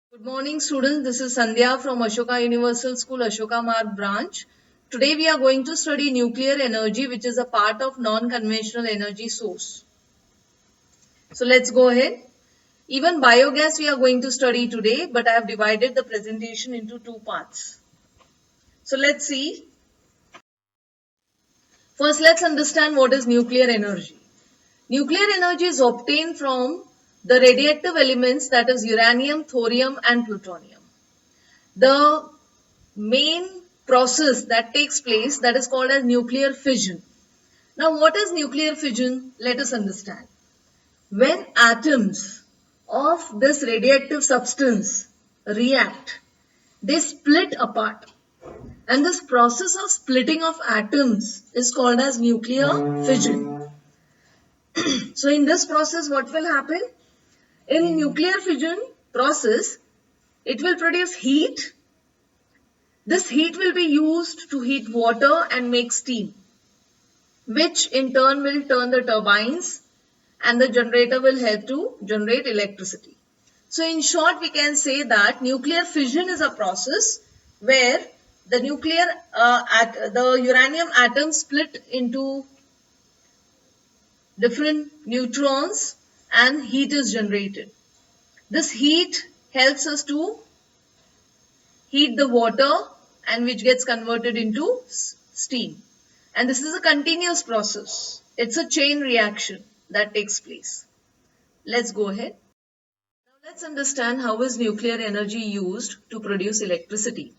Good morning, students. This is Sandhya from Ashoka Universal School, Ashoka Marg branch. Today we are going to study nuclear energy, which is a part of non-conventional energy source. So let's go ahead. Even biogas we are going to study today, but I have divided the presentation into two parts. So let's see. First, let's understand what is nuclear energy. Nuclear energy is obtained from the radioactive elements, that is uranium, thorium and plutonium. The main process that takes place, that is called as nuclear fission. Now what is nuclear fission? Let us understand. When atoms of this radioactive substance react, they split apart, and this process of splitting of atoms is called as nuclear fission. So in this process, what will happen? In nuclear fission process, it will produce heat. This heat will be used to heat water and make steam, which in turn will turn the turbines, and the generator will help to generate electricity. So in short, we can say that nuclear fission is a process where the uranium atoms split into different neutrons and heat is generated. This heat helps us to heat the water, and which gets converted into steam. And this is a continuous process. It's a chain reaction that takes place. Let's go ahead. Now let's understand how is nuclear energy used to produce electricity.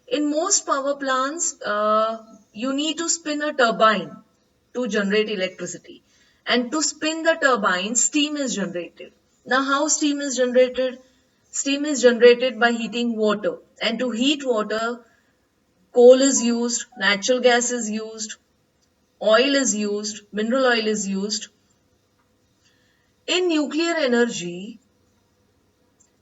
In most power plants, you need to spin a turbine to generate electricity. And to spin the turbine, steam is generated. Now how steam is generated? Steam is generated by heating water. And to heat water, coal is used, natural gas is used, oil is used, mineral oil is used. In nuclear energy,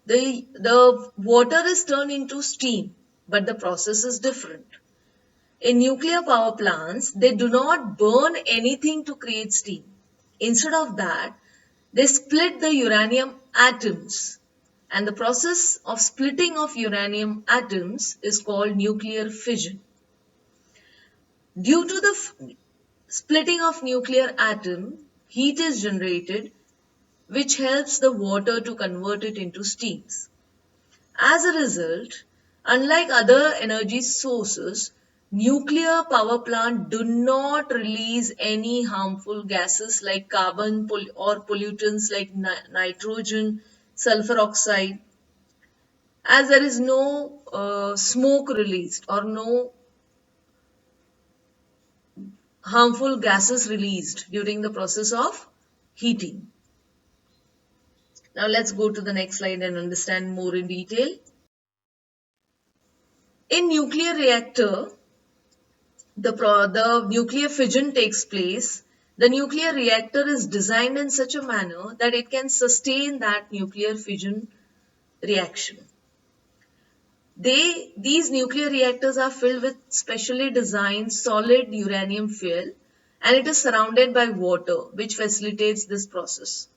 the water is turned into steam, but the process is different. In nuclear power plants, they do not burn anything to create steam. Instead of that, they split the uranium atoms. And the process of splitting of uranium atoms is called nuclear fission. Due to the splitting of nuclear atom, heat is generated, which helps the water to convert it into steams. As a result, unlike other energy sources, nuclear power plants do not release any harmful gases like carbon or pollutants like nitrogen, sulfur oxide, as there is no smoke released or no harmful gases released during the process of heating. Now let's go to the next slide and understand more in detail. In nuclear reactor, the nuclear fission takes place. The nuclear reactor is designed in such a manner that it can sustain that nuclear fission reaction. These nuclear reactors are filled with specially designed solid uranium fuel, and it is surrounded by water, which facilitates this process.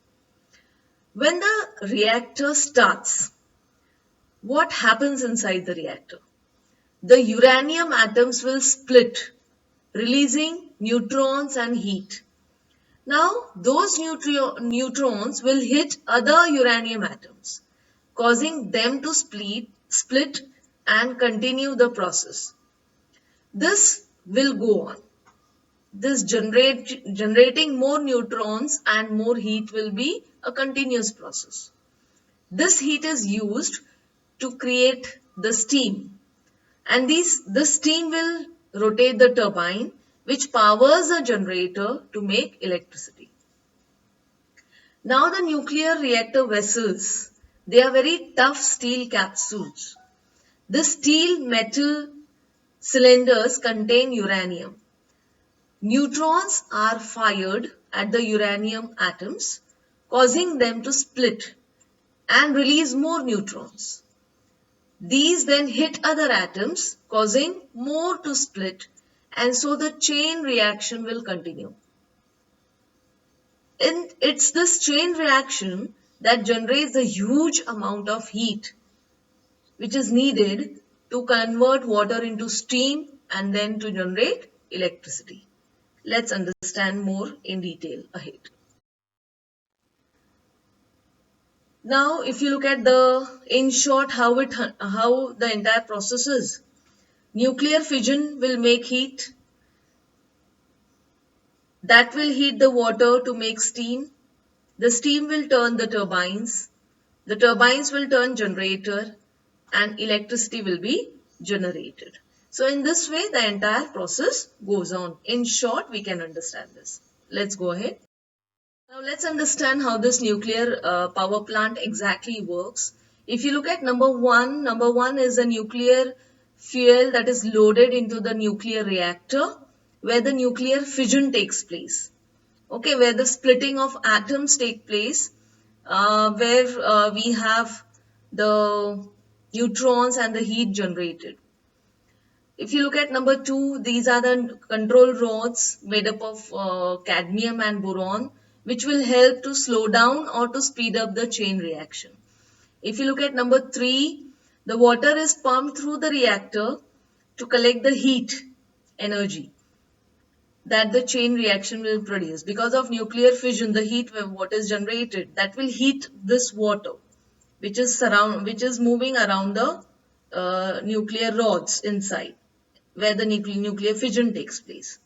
When the reactor starts, what happens inside the reactor? The uranium atoms will split, releasing neutrons and heat. Now, those neutrons will hit other uranium atoms, causing them to split and continue the process. This will go on. This generating more neutrons and more heat will be a continuous process. This heat is used to create the steam, and this steam will rotate the turbine, which powers a generator to make electricity. Now the nuclear reactor vessels, they are very tough steel capsules. The steel metal cylinders contain uranium. Neutrons are fired at the uranium atoms, causing them to split and release more neutrons. These then hit other atoms, causing more to split, and so the chain reaction will continue. And it's this chain reaction that generates a huge amount of heat which is needed to convert water into steam and then to generate electricity. Let's understand more in detail ahead. Now, if you look at in short, how the entire process is. Nuclear fission will make heat. That will heat the water to make steam. The steam will turn the turbines. The turbines will turn generator and electricity will be generated. So in this way, the entire process goes on. In short, we can understand this. Let's go ahead. Now let's understand how this nuclear power plant exactly works. If you look at number one is a nuclear fuel that is loaded into the nuclear reactor where the nuclear fission takes place. Okay, where the splitting of atoms take place, where we have the neutrons and the heat generated. If you look at number two, these are the control rods made up of cadmium and boron, which will help to slow down or to speed up the chain reaction. If you look at number three, the water is pumped through the reactor to collect the heat energy that the chain reaction will produce. Because of nuclear fission, the heat what is generated that will heat this water, which is moving around the nuclear rods inside, where the nuclear fission takes place.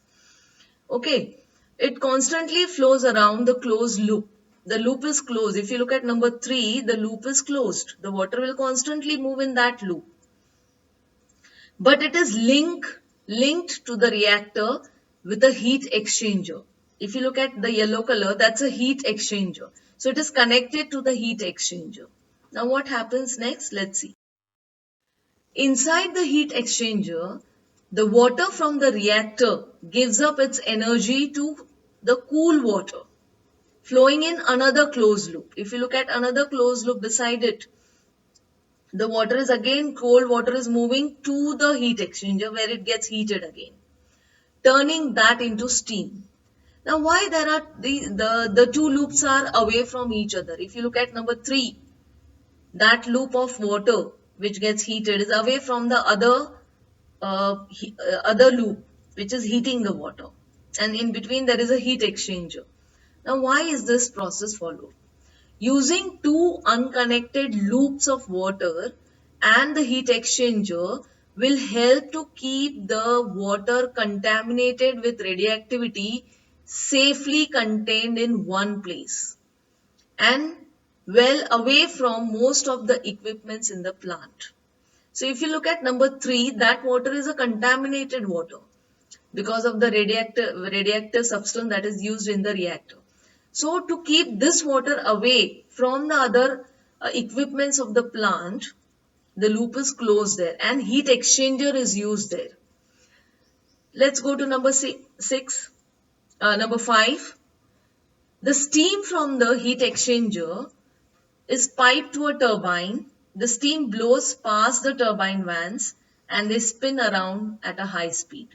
Okay, it constantly flows around the closed loop. The loop is closed. If you look at number three, the loop is closed. The water will constantly move in that loop. But it is linked to the reactor with a heat exchanger. If you look at the yellow color, that's a heat exchanger. So it is connected to the heat exchanger. Now what happens next? Let's see. Inside the heat exchanger, the water from the reactor gives up its energy to the cool water flowing in another closed loop. If you look at another closed loop beside it, the water is again, cold water is moving to the heat exchanger where it gets heated again, turning that into steam. Now why there are the two loops are away from each other? If you look at number three, that loop of water which gets heated is away from the other loop which is heating the water, and in between there is a heat exchanger. Now why is this process followed? Using two unconnected loops of water and the heat exchanger will help to keep the water contaminated with radioactivity safely contained in one place and well away from most of the equipments in the plant. So if you look at number three, that water is a contaminated water because of the radioactive substance that is used in the reactor. So to keep this water away from the other equipments of the plant, the loop is closed there and heat exchanger is used there. Let's go to number five. The steam from the heat exchanger is piped to a turbine. The steam blows past the turbine vents and they spin around at a high speed.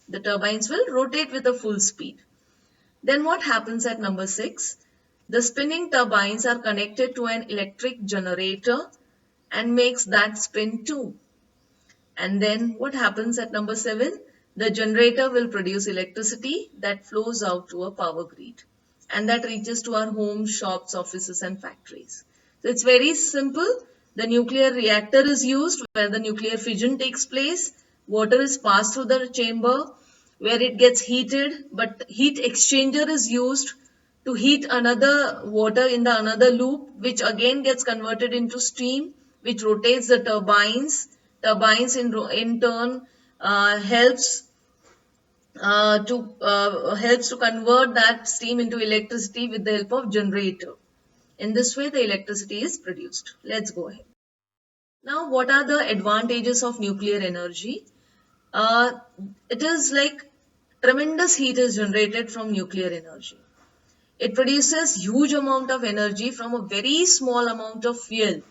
The turbines will rotate with a full speed. Then what happens at number 6? The spinning turbines are connected to an electric generator and makes that spin too. And then what happens at number 7? The generator will produce electricity that flows out to a power grid and that reaches to our homes, shops, offices and factories. So it's very simple. The nuclear reactor is used where the nuclear fission takes place. Water is passed through the chamber where it gets heated, but heat exchanger is used to heat another water in the another loop, which again gets converted into steam, which rotates the turbines. Turbines in turn helps to convert that steam into electricity with the help of generator. In this way, the electricity is produced. Let's go ahead. Now, what are the advantages of nuclear energy? Uh, it is like tremendous heat is generated from nuclear energy. It produces huge amount of energy from a very small amount of fuel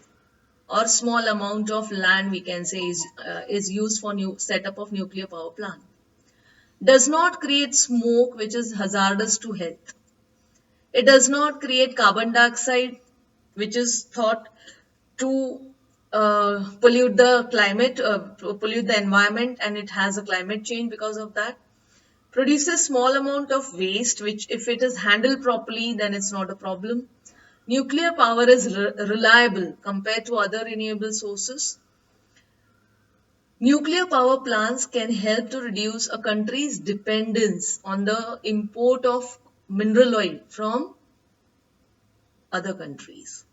or small amount of land, we can say is used for new setup of nuclear power plant. Does not create smoke which is hazardous to health. It does not create carbon dioxide which is thought to pollute the climate, pollute the environment, and it has a climate change because of that. Produces small amount of waste, which if it is handled properly, then it's not a problem. Nuclear power is reliable compared to other renewable sources. Nuclear power plants can help to reduce a country's dependence on the import of mineral oil from other countries.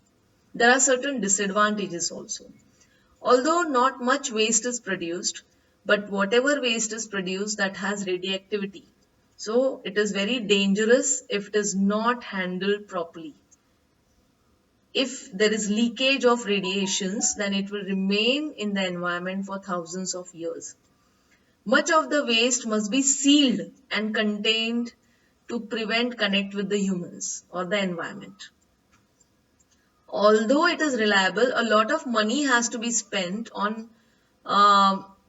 There are certain disadvantages also. Although not much waste is produced, but whatever waste is produced that has radioactivity. So it is very dangerous if it is not handled properly. If there is leakage of radiations, then it will remain in the environment for thousands of years. Much of the waste must be sealed and contained to prevent connect with the humans or the environment. Although it is reliable, a lot of money has to be spent on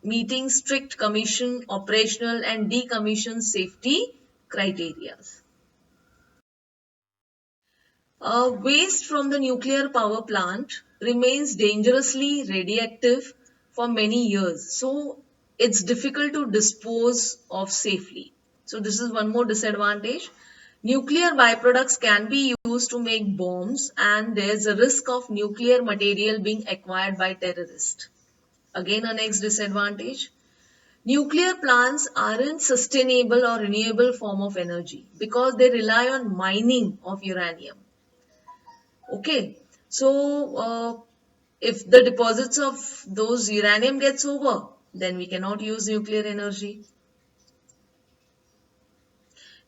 meeting strict commission, operational and decommission safety criteria. Waste from the nuclear power plant remains dangerously radioactive for many years. So it's difficult to dispose of safely. So this is one more disadvantage. Nuclear byproducts can be used to make bombs, and there's a risk of nuclear material being acquired by terrorists. Again, a next disadvantage. Nuclear plants aren't sustainable or renewable form of energy because they rely on mining of uranium. Okay, so if the deposits of those uranium gets over, then we cannot use nuclear energy.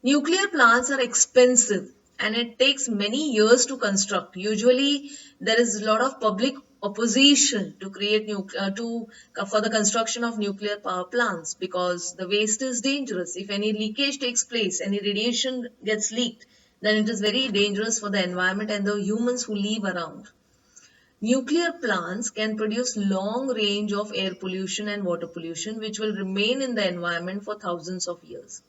Nuclear plants are expensive and it takes many years to construct. Usually, there is a lot of public opposition to create for the construction of nuclear power plants because the waste is dangerous. If any leakage takes place, any radiation gets leaked, then it is very dangerous for the environment and the humans who live around. Nuclear plants can produce long range of air pollution and water pollution which will remain in the environment for thousands of years.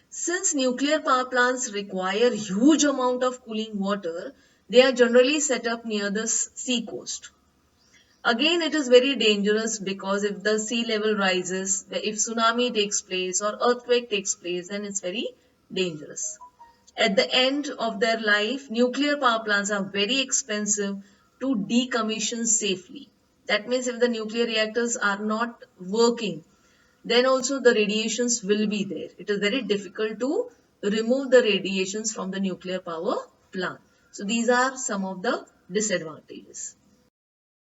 Since nuclear power plants require huge amount of cooling water, they are generally set up near the sea coast. Again, it is very dangerous because if the sea level rises, if tsunami takes place or earthquake takes place, then it's very dangerous. At the end of their life, nuclear power plants are very expensive to decommission safely. That means if the nuclear reactors are not working, then also the radiations will be there. It is very difficult to remove the radiations from the nuclear power plant. So these are some of the disadvantages.